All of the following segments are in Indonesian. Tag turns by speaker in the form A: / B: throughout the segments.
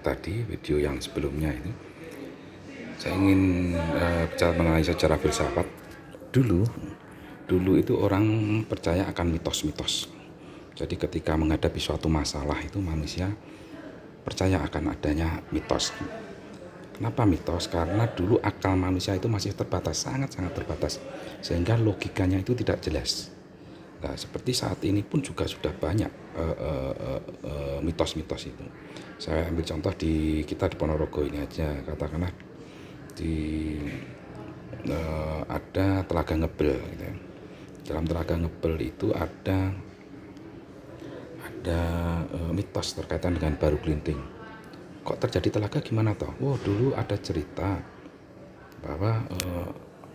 A: tadi video yang sebelumnya itu saya ingin bicara mengenai secara filsafat. Dulu itu orang percaya akan mitos-mitos. Jadi ketika menghadapi suatu masalah itu manusia percaya akan adanya mitos. Kenapa mitos? Karena dulu akal manusia itu masih terbatas, sangat-sangat terbatas, sehingga logikanya itu tidak jelas. Nah, seperti saat ini pun juga sudah banyak mitos-mitos itu. Saya ambil contoh di kita di Ponorogo ini aja, katakanlah di ada Telaga Ngebel gitu ya. Dalam Telaga Ngebel itu ada mitos terkaitan dengan Baru Gelinting. Kok terjadi telaga gimana toh? Dulu ada cerita bahwa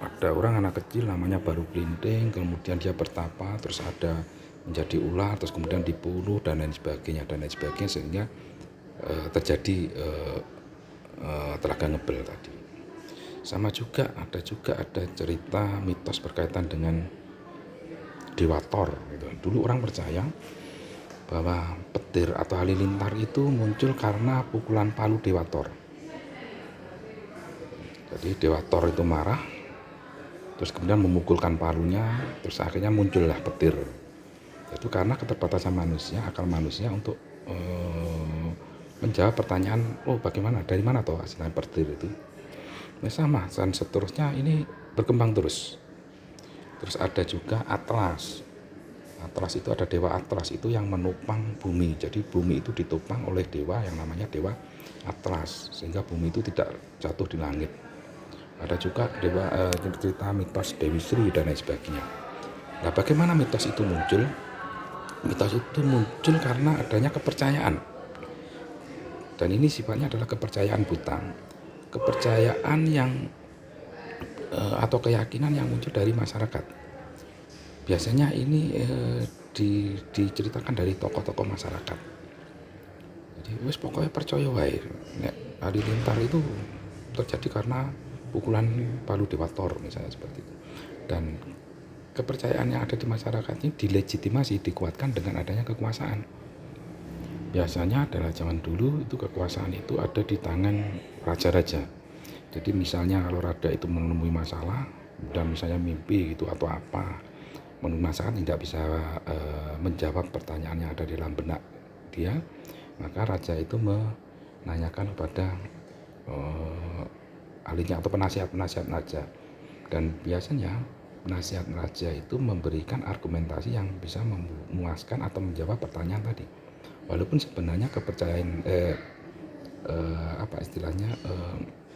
A: ada orang anak kecil namanya Baru Gelinting, kemudian dia bertapa, terus ada menjadi ular, terus kemudian dibunuh dan lain sebagainya sehingga terjadi Telaga Ngebel tadi. Sama juga ada cerita mitos berkaitan dengan Dewa Thor gitu. Dulu orang percaya bahwa petir atau halilintar itu muncul karena pukulan palu Dewa Thor. Jadi Dewa Thor itu marah, terus kemudian memukulkan palunya, terus akhirnya muncullah petir. Itu karena keterbatasan manusia, akal manusia untuk menjawab pertanyaan, bagaimana, dari mana toh hasilnya petir itu. Nah, sama dan seterusnya ini berkembang terus. Terus ada juga Atlas. Atlas itu ada dewa Atlas itu yang menopang bumi. Jadi bumi itu ditopang oleh dewa yang namanya dewa Atlas, sehingga bumi itu tidak jatuh di langit. Ada juga dewa cerita mitos Dewi Sri dan lain sebagainya. Nah, bagaimana mitos itu muncul? Mitos itu muncul karena adanya kepercayaan. Dan ini sifatnya adalah kepercayaan buta. Kepercayaan yang atau keyakinan yang muncul dari masyarakat. Biasanya ini diceritakan dari tokoh-tokoh masyarakat. Jadi wis pokoknya percaya wae nek halilintar itu terjadi karena pukulan palu Dewa Thor misalnya seperti itu. Dan kepercayaan yang ada di masyarakat ini dilegitimasi, dikuatkan dengan adanya kekuasaan. Biasanya adalah zaman dulu itu kekuasaan itu ada di tangan raja-raja. Jadi misalnya kalau raja itu menemui masalah dan misalnya mimpi gitu atau apa, masyarakat tidak bisa menjawab pertanyaan yang ada di dalam benak dia, maka raja itu menanyakan kepada ahlinya atau penasihat raja. Dan biasanya penasihat raja itu memberikan argumentasi yang bisa memuaskan atau menjawab pertanyaan tadi. Walaupun sebenarnya kepercayaan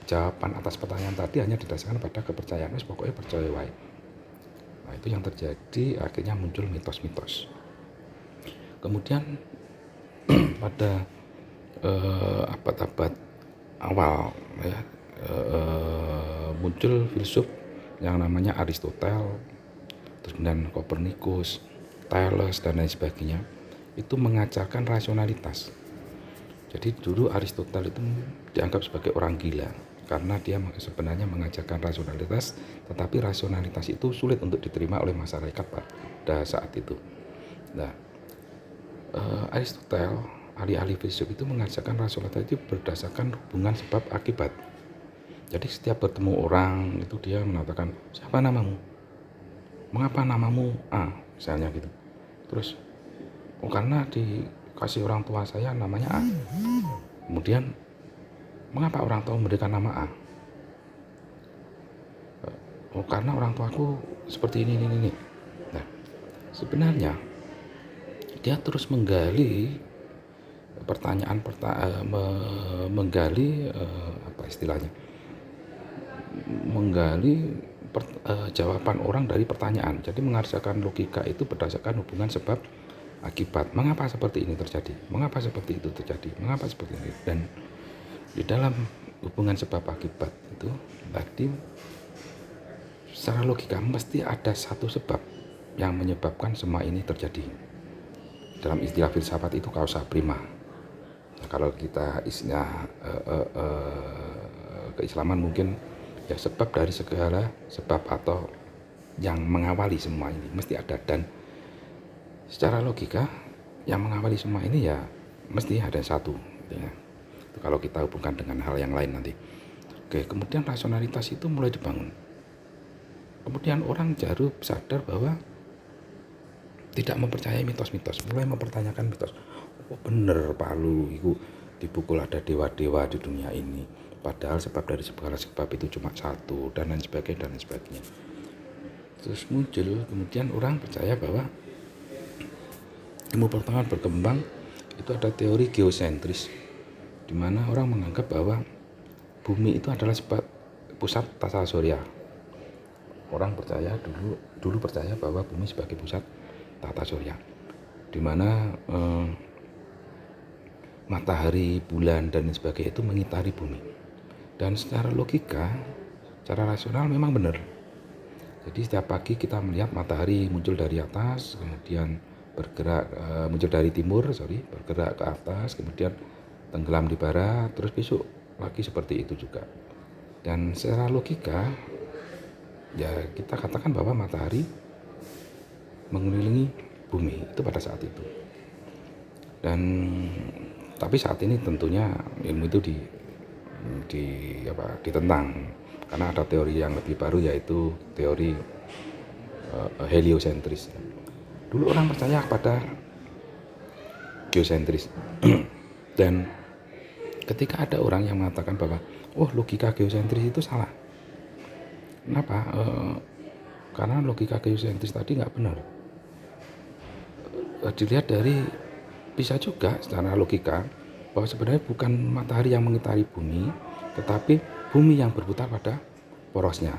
A: jawaban atas pertanyaan tadi hanya didasarkan pada kepercayaan, pokoknya percaya wae. Nah, itu yang terjadi, akhirnya muncul mitos-mitos. Kemudian pada abad-abad awal ya, muncul filsuf yang namanya Aristoteles, terus kemudian Copernicus, Thales dan lain sebagainya. Itu mengajarkan rasionalitas. Jadi dulu Aristoteles itu dianggap sebagai orang gila karena dia sebenarnya mengajarkan rasionalitas, tetapi rasionalitas itu sulit untuk diterima oleh masyarakat pada saat itu. Nah, Aristoteles, ahli-ahli filsuf itu mengajarkan rasionalitas itu berdasarkan hubungan sebab akibat. Jadi setiap bertemu orang itu dia mengatakan, siapa namamu? Mengapa namamu A? Misalnya gitu. Terus karena dikasih orang tua saya namanya A. Kemudian mengapa orang tua memberikan nama A? Karena orang tuaku seperti ini. Nah, sebenarnya dia terus menggali jawaban orang dari pertanyaan. Jadi mengerjakan logika itu berdasarkan hubungan sebab akibat. Mengapa seperti ini terjadi? Mengapa seperti itu terjadi? Mengapa seperti ini? Dan di dalam hubungan sebab akibat itu tadi secara logika mesti ada satu sebab yang menyebabkan semua ini terjadi. Dalam istilah filsafat itu causa prima. Nah, kalau kita istilah keislaman mungkin ya sebab dari segala sebab atau yang mengawali semua ini mesti ada. Dan secara logika yang mengawali semua ini ya mesti ada satu ya. kalau kita hubungkan dengan hal yang lain nanti. Oke, kemudian rasionalitas itu mulai dibangun. Kemudian orang baru sadar bahwa tidak mempercayai mitos-mitos, mulai mempertanyakan mitos. Oh bener Palu itu dipukul ada dewa-dewa di dunia ini, padahal sebab dari segala sebab itu cuma satu, dan lain sebagainya dan lain sebagainya. Terus muncul kemudian orang percaya bahwa ilmu pengetahuan berkembang itu ada teori geosentris, di mana orang menganggap bahwa bumi itu adalah sebab pusat tata surya. Orang percaya dulu percaya bahwa bumi sebagai pusat tata surya, di mana matahari, bulan dan sebagainya itu mengitari bumi. Dan secara logika, secara rasional memang benar. Jadi setiap pagi kita melihat matahari muncul dari atas, kemudian bergerak muncul dari timur, bergerak ke atas, kemudian tenggelam di barat, terus besok lagi seperti itu juga. Dan secara logika, ya kita katakan bahwa matahari mengelilingi bumi itu pada saat itu. Dan tapi saat ini tentunya ilmu itu ditentang, karena ada teori yang lebih baru, yaitu teori heliosentris. Dulu orang percaya pada geosentris dan ketika ada orang yang mengatakan bahwa logika geosentris itu salah. Kenapa? Karena logika geosentris tadi nggak benar. Dilihat dari, bisa juga secara logika bahwa sebenarnya bukan matahari yang mengitari bumi, tetapi bumi yang berputar pada porosnya.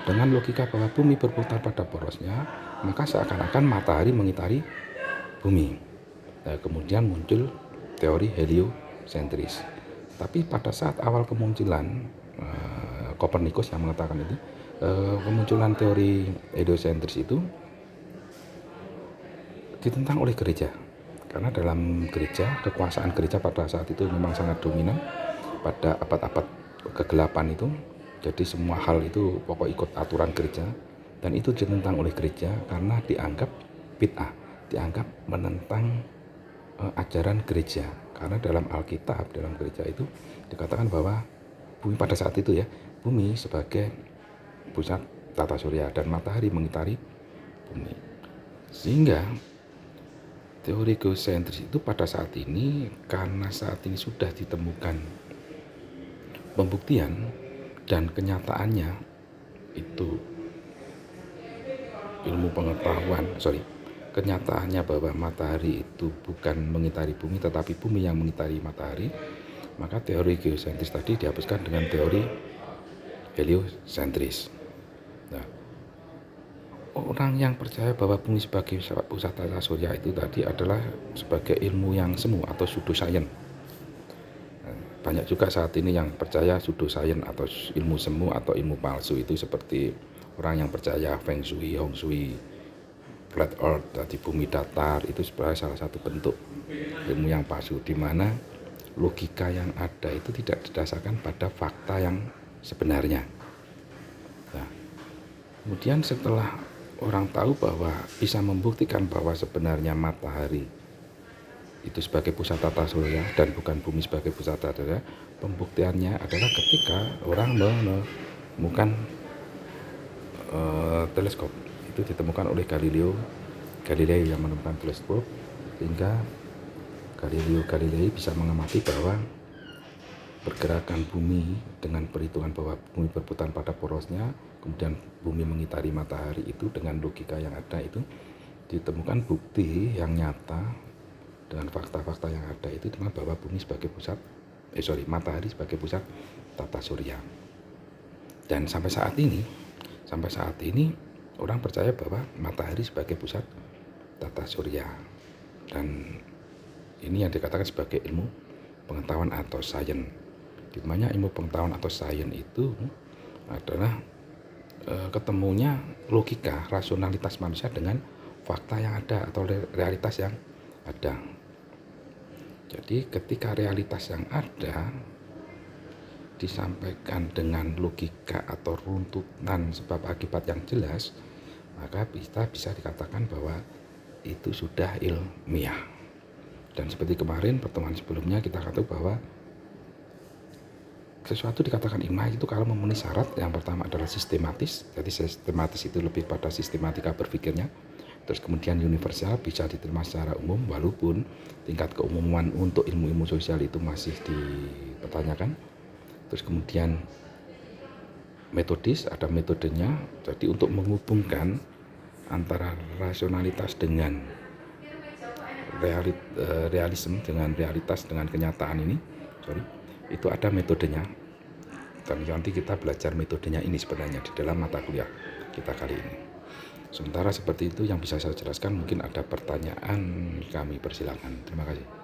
A: Dengan logika bahwa bumi berputar pada porosnya, maka seakan-akan matahari mengitari bumi. Nah, kemudian muncul teori heliosentris. Tapi pada saat awal kemunculan Kopernikus yang mengatakan itu, kemunculan teori heliosentris itu ditentang oleh gereja, karena dalam gereja, kekuasaan gereja pada saat itu memang sangat dominan pada abad-abad kegelapan itu. Jadi semua hal itu pokok ikut aturan gereja, dan itu ditentang oleh gereja karena dianggap bid'ah, dianggap menentang ajaran gereja. Karena dalam Alkitab, dalam gereja itu dikatakan bahwa bumi pada saat itu ya, bumi sebagai pusat tata surya dan matahari mengitari bumi. Sehingga teori geosentris itu pada saat ini, karena saat ini sudah ditemukan pembuktian dan kenyataannya itu ilmu pengetahuan, kenyataannya bahwa matahari itu bukan mengitari bumi tetapi bumi yang mengitari matahari, maka teori geosentris tadi dihapuskan dengan teori heliosentris. Nah, orang yang percaya bahwa bumi sebagai pusat tata surya itu tadi adalah sebagai ilmu yang semu atau pseudoscience. Banyak juga saat ini yang percaya pseudoscience atau ilmu semu atau ilmu palsu, itu seperti orang yang percaya Feng Shui, Hong Shui, flat earth, tadi bumi datar, itu sebenarnya salah satu bentuk ilmu yang palsu, di mana logika yang ada itu tidak didasarkan pada fakta yang sebenarnya. Nah, kemudian setelah orang tahu bahwa bisa membuktikan bahwa sebenarnya matahari itu sebagai pusat tata surya dan bukan bumi sebagai pusat tata surya, pembuktiannya adalah ketika orang menemukan teleskop. Itu ditemukan oleh Galilei yang menemukan teleskop, sehingga Galileo Galilei bisa mengamati bahwa pergerakan bumi dengan perhitungan bahwa bumi berputar pada porosnya, kemudian bumi mengitari matahari, itu dengan logika yang ada itu ditemukan bukti yang nyata dengan fakta-fakta yang ada itu dengan bahwa bumi sebagai pusat matahari sebagai pusat tata surya. Dan sampai saat ini orang percaya bahwa matahari sebagai pusat tata surya, dan ini yang dikatakan sebagai ilmu pengetahuan atau sains, di mana ilmu pengetahuan atau sains itu adalah ketemunya logika, rasionalitas manusia dengan fakta yang ada atau realitas yang ada. Jadi ketika realitas yang ada disampaikan dengan logika atau runtutan sebab akibat yang jelas, maka kita bisa dikatakan bahwa itu sudah ilmiah. Dan seperti kemarin pertemuan sebelumnya kita katakan bahwa sesuatu dikatakan ilmiah itu kalau memenuhi syarat. Yang pertama adalah sistematis, jadi sistematis itu lebih pada sistematika berpikirnya. Terus kemudian universal, bisa diterima secara umum walaupun tingkat keumuman untuk ilmu-ilmu sosial itu masih dipertanyakan. Terus kemudian metodis, ada metodenya, jadi untuk menghubungkan antara rasionalitas dengan realisme, dengan realitas, dengan kenyataan ini, itu ada metodenya. Dan nanti kita belajar metodenya ini sebenarnya di dalam mata kuliah kita kali ini. Sementara seperti itu yang bisa saya jelaskan. Mungkin ada pertanyaan, kami persilakan. Terima kasih.